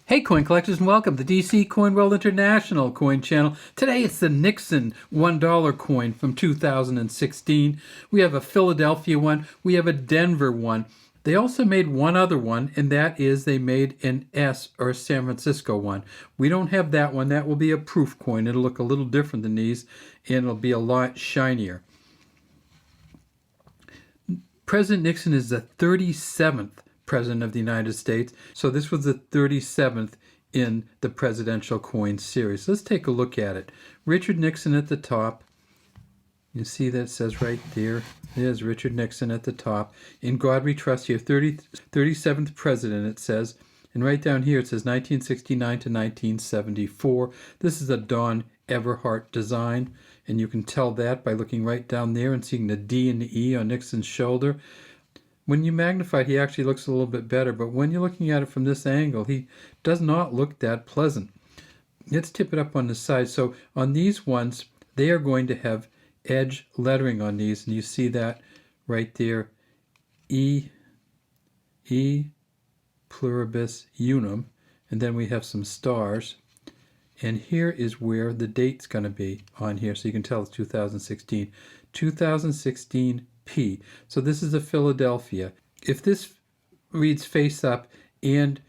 Hey coin collectors, and welcome to DC Coin World International coin channel. Today it's the Nixon $1 coin from 2016. We have a Philadelphia one, we have a Denver one. They also made one other one, and that is they made an S or San Francisco one. We don't have that one. That will be a proof coin. It'll look a little different than these, and it'll be a lot shinier. President Nixon is the 37th President of the United States. So this was the 37th in the presidential coin series. Let's take a look at it. Richard Nixon at the top. You see that it says right there. There's Richard Nixon at the top. In God we trust here, 37th president it says. And right down here it says 1969 to 1974. This is a Don Everhart design. And you can tell that by looking right down there and seeing the D and the E on Nixon's shoulder. When you magnify it, he actually looks a little bit better, but when you're looking at it from this angle, he does not look that pleasant. Let's tip it up on the side. So on these ones, they are going to have edge lettering on these, and you see that right there, E pluribus unum, and then we have some stars. And here is where the date's going to be on here, so you can tell it's 2016. 2016 P. So this is a Philadelphia. If this reads face up and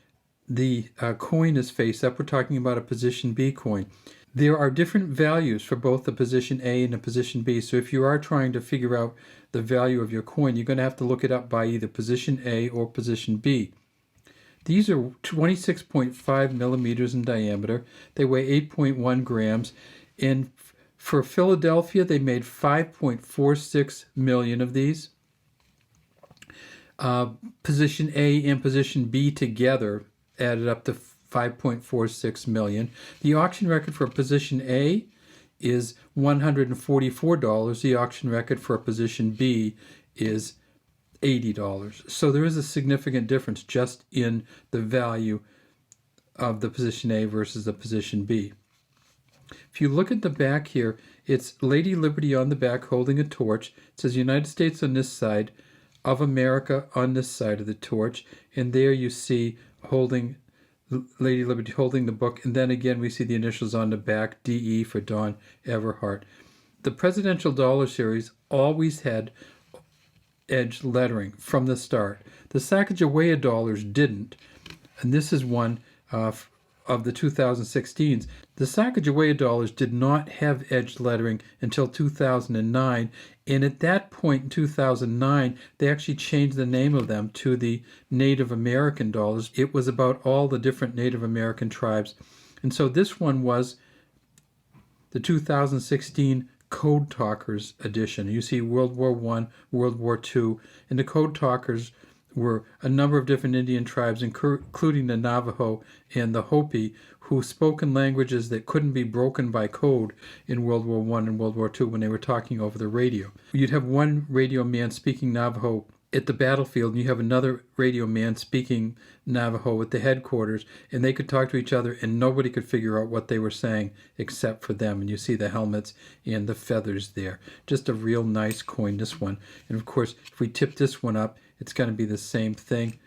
the coin is face up, we're talking about a position B coin. There are different values for both the position A and the position B. So if you are trying to figure out the value of your coin, you're going to have to look it up by either position A or position B. These are 26.5 millimeters in diameter. They weigh 8.1 grams. And for Philadelphia, they made 5.46 million of these. Position A and position B together added up to 5.46 million. The auction record for position A is $144. The auction record for position B is $80. So there is a significant difference just in the value of the position A versus the position B. If you look at the back here, it's Lady Liberty on the back holding a torch. It says United States on this side, of America on this side of the torch. And there you see holding Lady Liberty holding the book. And then again, we see the initials on the back, DE for Don Everhart. The Presidential Dollar Series always had edge lettering from the start. The Sacagawea dollars didn't. And this is one of the 2016s. The Sacagawea dollars did not have edge lettering until 2009, and at that point in 2009, they actually changed the name of them to the Native American dollars. It was about all the different Native American tribes. And so this one was the 2016 Code Talkers edition. You see World War I, World War II, and the Code Talkers were a number of different Indian tribes, including the Navajo and the Hopi, who spoke in languages that couldn't be broken by code in World War I and World War II when they were talking over the radio. You'd have one radio man speaking Navajo at the battlefield, and you have another radio man speaking Navajo at the headquarters, and they could talk to each other, and nobody could figure out what they were saying except for them. And you see the helmets and the feathers there. Just a real nice coin, this one. And of course, if we tip this one up, it's going to be the same thing.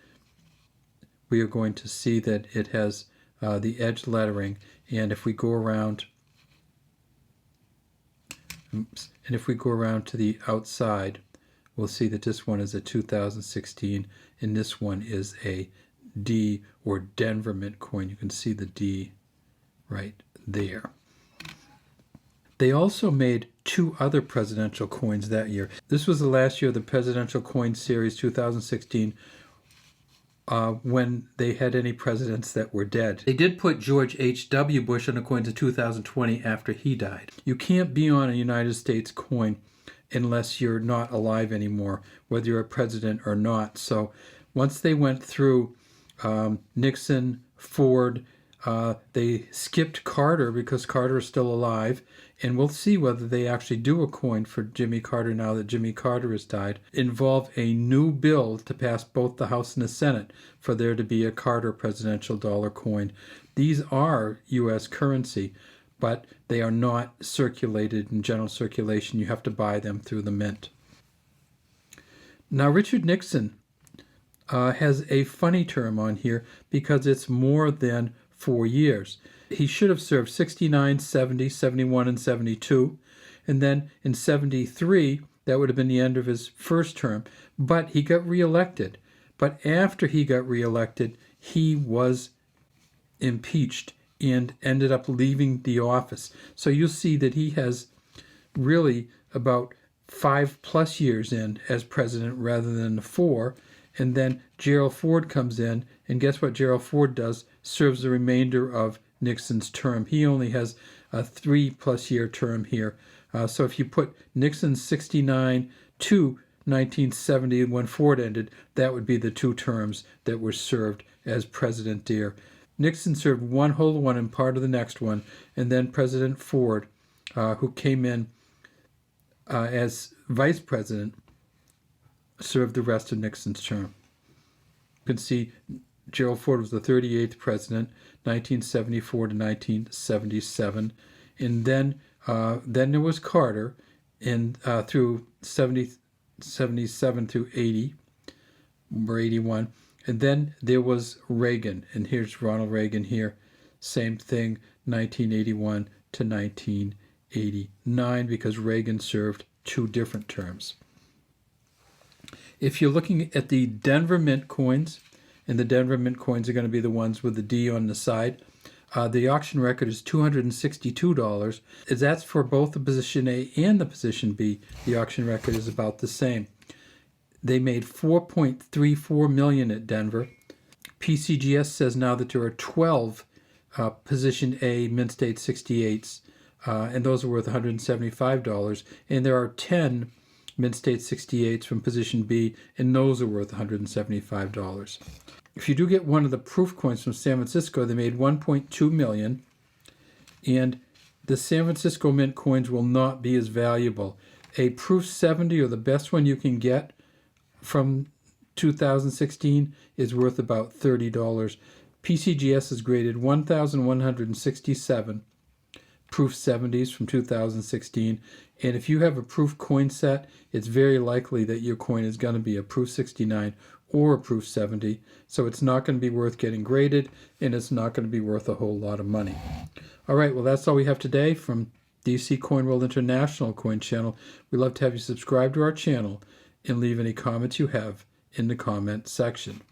We are going to see that it has the edge lettering, and if we go around, and if we go around to the outside, we'll see that this one is a 2016, and this one is a D or Denver Mint coin. You can see the D right there. They also made two other presidential coins that year. This was the last year of the Presidential Coin Series 2016 when they had any presidents that were dead. They did put George H.W. Bush on the coins in 2020 after he died. You can't be on a United States coin unless you're not alive anymore, whether you're a president or not. So once they went through Nixon, Ford, they skipped Carter because Carter is still alive, and we'll see whether they actually do a coin for Jimmy Carter now that Jimmy Carter has died. Involve a new bill to pass both the House and the Senate for there to be a Carter presidential dollar coin. These are U.S. currency, but they are not circulated in general circulation. You have to buy them through the mint. Now, Richard Nixon has a funny term on here because it's more than 4 years. He should have served 69, 70, 71, and 72. And then in 73, that would have been the end of his first term. But he got reelected. But after he got reelected, he was impeached and ended up leaving the office. So you'll see that he has really about 5+ years in as president rather than the 4. And then Gerald Ford comes in, and guess what Gerald Ford does? Serves the remainder of Nixon's term. He only has a 3+ year term here. So if you put Nixon 69 to 1970 when Ford ended, that would be the 2 terms that were served as president there. Nixon served one whole one and part of the next one, and then President Ford, who came in as vice president, served the rest of Nixon's term. You can see Gerald Ford was the 38th president, 1974 to 1977, and then there was Carter, through 77 through 80 or 81, and then there was Reagan, and here's Ronald Reagan here, same thing, 1981 to 1989, because Reagan served 2 different terms. If you're looking at the Denver Mint coins, and the Denver Mint coins are going to be the ones with the D on the side, the auction record is $262. That's for both the position A and the position B. The auction record is about the same. They made $4.34 million at Denver. PCGS says now that there are 12 position A Mint State 68s, and those are worth $175. And there are 10 Mint State 68s from position B, and those are worth $175. If you do get one of the proof coins from San Francisco, they made $1.2 million, and the San Francisco Mint coins will not be as valuable. A proof 70, or the best one you can get from 2016, is worth about $30. PCGS is graded 1,167 proof 70s from 2016, and if you have a proof coin set, it's very likely that your coin is going to be a proof 69 or a proof 70, so it's not going to be worth getting graded, and it's not going to be worth a whole lot of money. All right, well, that's all we have today from DC Coin World International Coin Channel. We'd love to have you subscribe to our channel and leave any comments you have in the comment section.